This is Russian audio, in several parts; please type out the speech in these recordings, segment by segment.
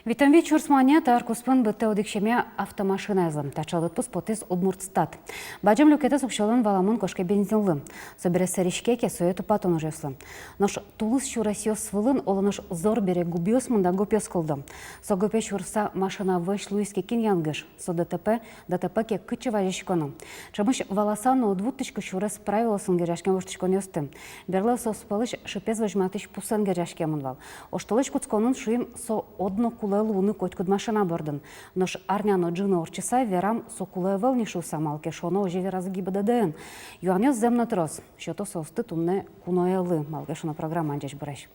Witam wieczór smania, tarkuspun bytte odikşeme автомашиназлы. Тачалыт потез Удмуртстат. Баджам люкетес укшалын валамын кошке бензинлы. Собере саришкеке соету патон ужеслы. Наш тулыс шурасиос свылын олыныш зор бере губиос мында гопиос кылды. Со гопе шурса машина выш луиски кин янгыш. Со ДТП ке кычы вазишконы. Чамыш валасану двутышку шурас правилосын геряшкен воштышкон ёсты. Берлы со спалыш шипез вожматыш пусан геряшкен мынвал. Оштылыш куцконын шуим со одно куле луны котькуд машина бордын. Нош арняно джина орчиса верам со куле вълнишу самалке, шоно оживе разгиба даден. Юанёс земна трос, щото со остыт умне куноелы, малке шоно программа анджеш бреш.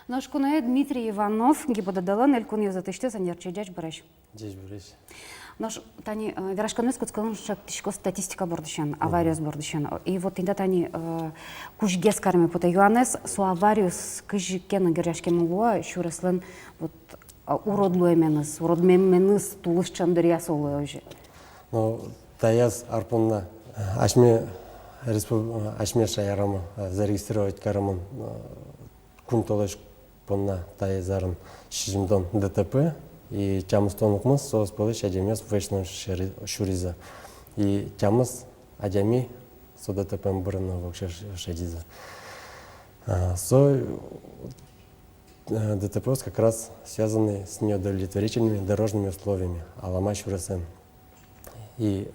Наш куное Дмитрий Иванов, гибодадалан, эль куне затыште занерчи джеш бреш. Джеш бреш. Наш тани верашканес куцкалын шактишко статистика бордышен, авариос бордышен. И вот инда тани кушгес карме пота Юанес со авариос кыжкен геряшкен мулуа шуреслен вот уродлуеменес, уродмеменес тулышчан дыряс олы уже. Ну, таяз арпунна ашме шаярама зарегистрировать карамын кунтолеш понна таязарын шижимдон ДТП. И тямыстон укмыз соос полыш адемес вешно шуриза. И тямыз адеми со ДТП брына вообще шедиза. Со ДТП как раз связаны с неудовлетворительными дорожными условиями, алама шурасен. И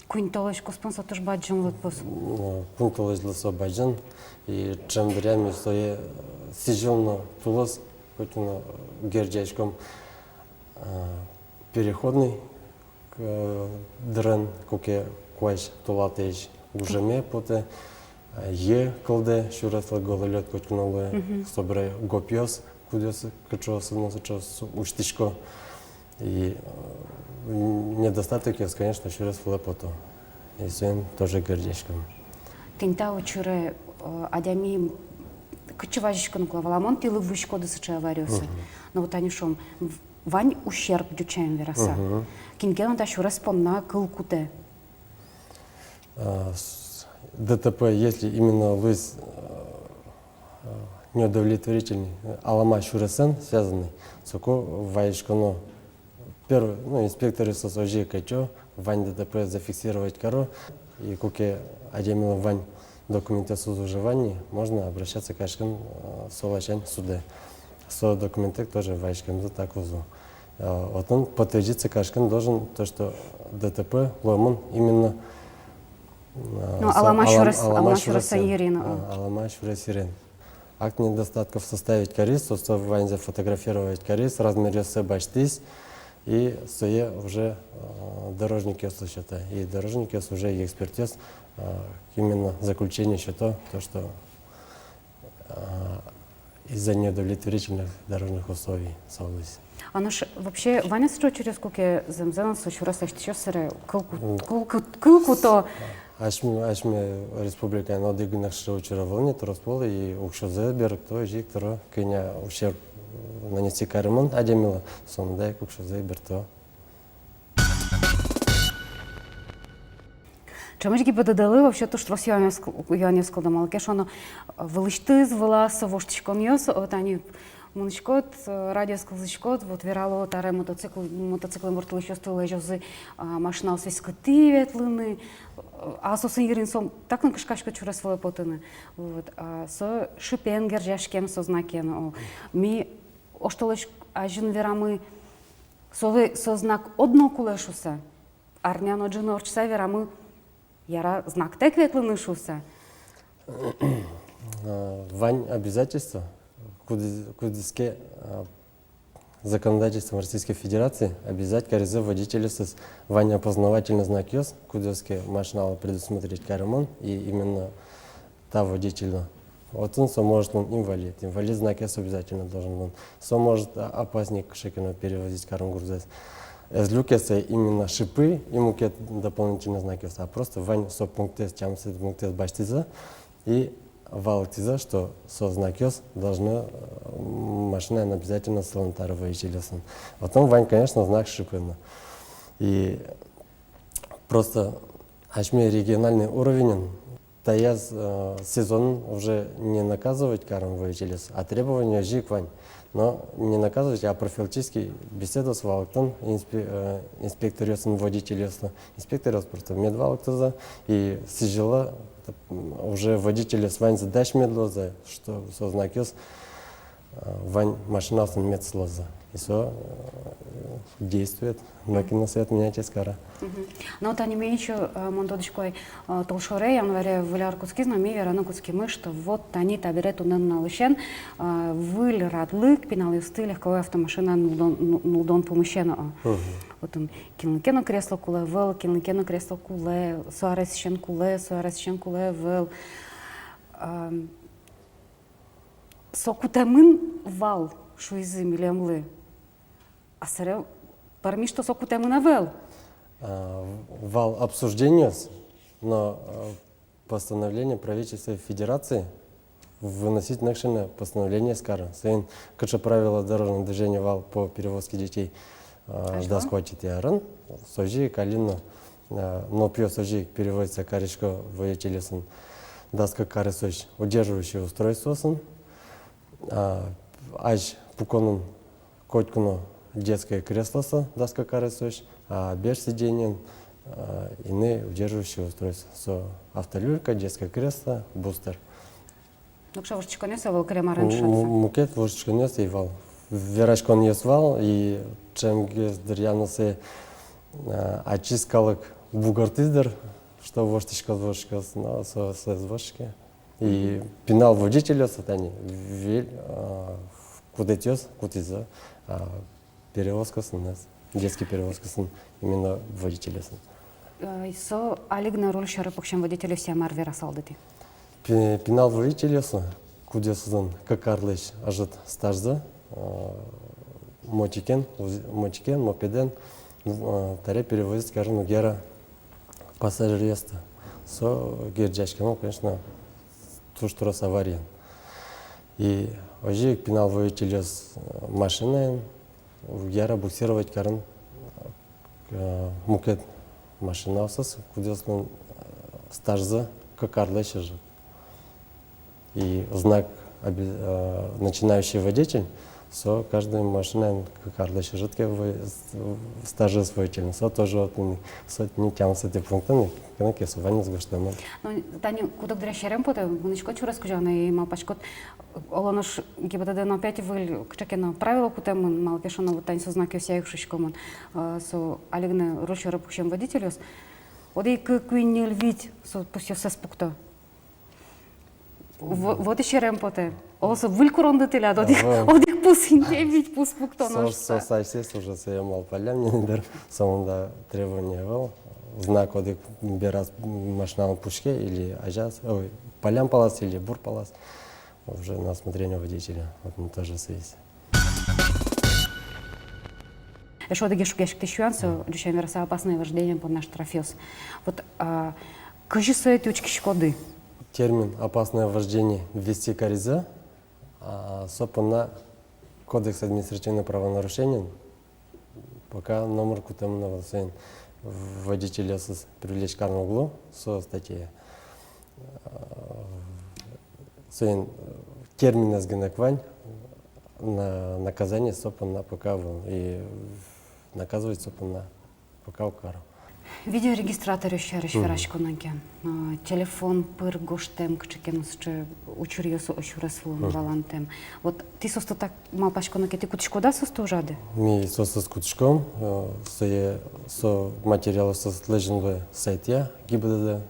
Кунтолеш коспон сатуш баджан лутпус. Кунтолеш лысо баджан и чем дрями сое сижённо тулос хоть герджачком переходный дрен коке куаш тулатеж ужеме поте е кылды шурасла гололет коткнулы собре гопиос кудес качос носочос уштишко и недостаток есть, конечно, шурасла пото и сын тоже герджачком. Тинта учуре адями кычыважишкан клаваламон тилы вышко дысыча авариосы. Но вот они шом вань ущерб дючаем вераса. Кингена да шурас понна кылкуте. ДТП, если именно луис неудовлетворительный, алама шурасен связанный, соко ваишкано первый, инспекторы СОЖ качо, вань ДТП зафиксировать каро, и куке адемила вань документы сузуживания, можно обращаться к Ашкин Солачань суде. Со документы тоже в Ашкин за так узу. Вот он подтвердится, Кашкин должен то, что ДТП ломан именно Алама Шурасирин. Акт недостатков составить корис, то ванзе фотографировать корис, размер баштис и сое уже дорожники слышат. И дорожники уже и экспертиз именно заключение счета, то, что из-за неудовлетворительных дорожных условий согласен. А наш вообще Ваня строй через куке земзелан еще раз еще сыре кылку то. Ашме республика на дыгнах что учаровал то распола и укшозе берег то жик то Кения ущерб нанести карман адемила сондай укшозе берто. Чому ги подадали вообще то, что Юаневского домалке, что оно вылышты звала совоштичком ёс, вот они муншкот, радиоскалзичкот, вот вирало таре мотоциклы морталы еще стоило жозы машина свискоти ветлыны, а со сингеринсом так на кашкашка чура свои потыны, вот, со шипен гержашкем со знакен, ми оштолыш ажин верамы со знак одно кулешуса, арняно джина орчса верамы яра знак тек ветлыны шуса. Вань обязательства, кудиске законодательством Российской Федерации обязать коризы водителя с вань опознавательный знак ЙОС, кудиске машинал предусмотреть карамон и именно та водителя. Вот он может он инвалид знак ЙОС обязательно должен он. Может опасник шекина перевозить карам грузес. Люкеса именно шипы, ему кет дополнительный знак, а просто вань со пунктес, чем с пунктес баштиза и валтиза, что со знак должна машина обязательно салонтара выезжать. Потом вань, конечно, знак шипы. И просто ашме региональный уровень таяз сезон уже не наказывать каром водителес, а требования жиквань. Но не наказывать, а профилактически беседу с валктом, инспектор водителеса, инспектор просто медвалктоза и сижила уже водителя с вань задач медлоза, что сознакёс вань машиналсын медслоза. И все действует, на свет меняйте скоро. Но та не меньше монтодочкой толшорей, январе выляр куски знамей, верано куски мы, что вот они табирету на лышен, выль радлык, пенал и стиль, легковая автомашина нулдон помещена. Вот он кино кресло куле, вел, кино кресло куле, суарес щен куле, вел. Сокутамын вал, шуизы милемлы. А сарел, парми, что сокутамын авел. Вал обсуждения, но постановление правительства Федерации выносить накшено постановление скара. Своим, как правило дорожного движения вал по перевозке детей до схватит яран, сожи калину, но пьё сожи переводится каречко водителесын, даска каресоч удерживающее устройство сын, аж пуконун коткуну детское кресло даска каресоч, а без сиденья иные удерживающие устройства. Автолюлька, детское кресло, бустер. Ну что, вошечка не совал кремарен шатся? Мукет вошечка не совал. Верашкон не свал и чем гездерьяносы очискалок бугартиздер, что вошечка но с вошечки. И пенал водителя сатани вель кудетёс кутиза перевозка нас. Детский перевозка именно водителя. Со алигна роль шары покшен водителя все марвера салдыты. Пенал водителя кудесызын какарлыш ажыт стажза мотикен, мопеден таре перевозить, скажем, гера пассажиреста. Со герджачки, ну, конечно, то, что раз авария. И ожи пенал водителя с машиной, гера буксировать карен мукет машина осас, кудесный стажза какарлыш ажыт. И знак начинающий водитель, со каждой машиной какарлыш жидкий стажи водитель. Со тоже вот не тянут с этим пунктом, как я суванец гуштамон. Ну, Таня, куда дрящерем поте, выничко чура скажана и мапачкот, олонош гибдаден опять выль кчекена правила кутем, малкешона вот тань со знаки вся их шишкомон, со алигне рушера пухшем водителю, одей куинил вид, со пустил се спукта. Вот еще ремпоте. Олсо вылькуронды тыля, одих пусинте вид пус пуктонош. Сосайсес уже съемал полям, не дер, самonda требования был. Знак одих берас машинал пушке или ажас, ой, полям палас или бур палас. Уже на осмотрение водителя. Вот мы тоже связь. Еще одни шукешки тысячуанцев, душами раса опасное вождение под наш трофеос. Вот, кажи свои тючки шкоды. Термин «опасное вождение» ввести кориза, на кодекс административных правонарушений, пока номер кутемного водителя с привлечь карному углу со статьей. Термин «сгинаквань» на наказание на пока и наказывать на пока кару. Видеорегистратор ще речверачко наке. Телефон пыр гоштем кчекенус че учурьёсу ощурасву валантем. Вот ты состо так малпачко наке ты кутишко да состо жады? Ми состо с кутишком, со материалов сослежен сайте gibdd.ru.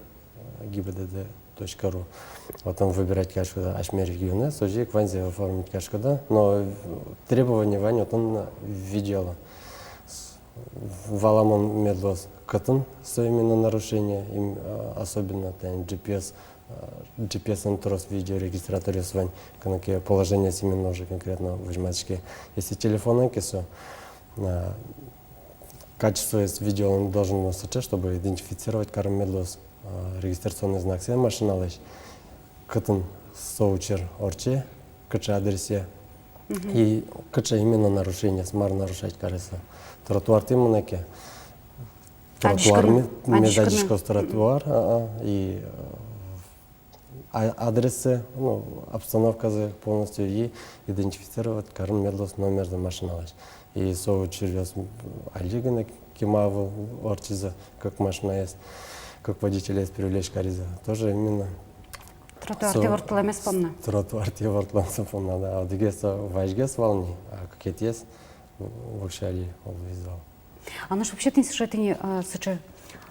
Вот там выбирать кашкада ашмер регионы, сожи кванзи оформить кашкада, но требования вань вот он видела. Валамон медлос катын со именно нарушение, им особенно GPS интрос видеорегистраторе свань, канаке положение именно уже конкретно в жмачке. Если телефон кисо, качество видео он должен носить, чтобы идентифицировать карм медлос регистрационный знак всей машина лишь катын соучер орче, кача адресе и кача именно нарушение, смар нарушать кажется. Тротуар тимонеке, тротуар медачко тротуар и адресы, ну, обстановка полностью и идентифицировать карым медлос номер за машиналаш. И со через алигана кимаву орчиза, как машина есть, как водителя есть привлечь кариза. Тоже именно Тротуар тевортла емес помна. тротуар тевартланса помна, да. А дегеса важгес волни, а как есть вообще али визуал. А ну ж вообще ты что ты сыче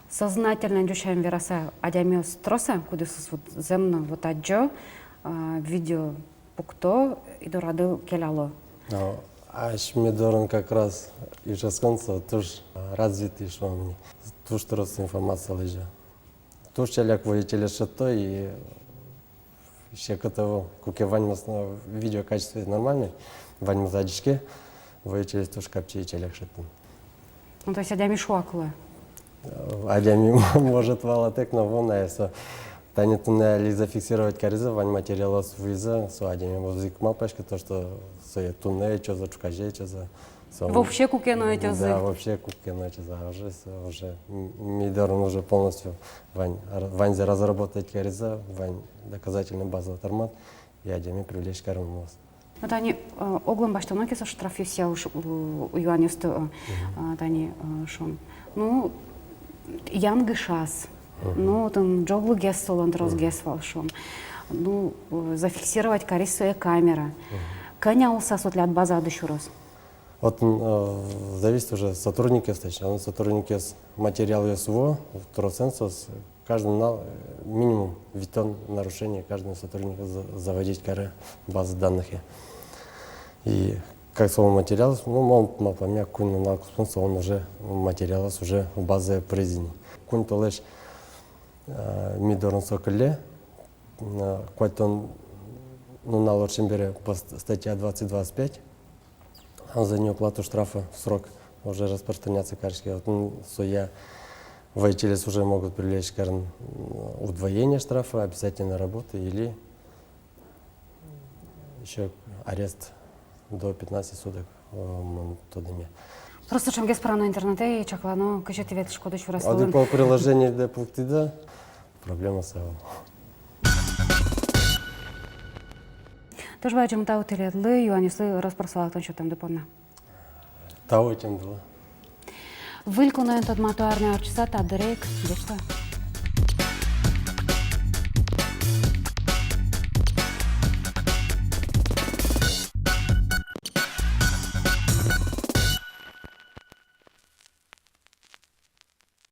сознательно дюшаем вераса адямиос троса, куда вот земно вот аджо видео пукто и дорадил келяло. А Шмидорон как раз и жасконца туж развитый, что мне туж трос информация лежа. Туж челяк водителя шато и еще к того, как ваньма видео качество нормальное, ваньма задичке, водитель туж капчи и челяк шато. Ну то есть адями шуаклы. Адями может валатек, но вон, если танет не зафиксировать кариза, вань материала с виза, с адями возик мапашка, то что с тунне, что за чукаже, что за... Вообще кукено эти озы. Да, вообще кукено эти за уже Мидорон уже полностью вань за разработать кариза, вань доказательная база тормат, и адями привлечь карму. Вот они оглом баштаноки со штрафюся уж у юанисту, они шон. Ну, янги шас. Ну, там джоглу гес солондрос гес волшом. Ну, зафиксировать карис своя камера. Коня усас от ляд база дышурос. Вот зависит уже сотрудники встречи. Он сотрудники с материала СВО, второй сенсус, каждый минимум витон нарушений каждый сотрудник заводить каре базы данных. И как слово материал, ну, мол, помя кун на спонсор, он уже материал уже в базе призини. Кун то лишь Мидорон соколе, какой-то он, ну, на лучшем бере по статье 2025, а за неуплату штрафа в срок уже распространяться каршки. Вот, я водители уже могут привлечь удвоение штрафа, обязательно работы или еще арест до 15 суток в Тодеме. Просто чем гес на интернете и чаклано, кажете вет шкода чура А по приложению до пункта проблема с этим. Тоже бачим та утилетлы, юанисли розпросували то, що там допомна. Того, чем было. Виконуємо тут матуарні арчиса та дирек, де що?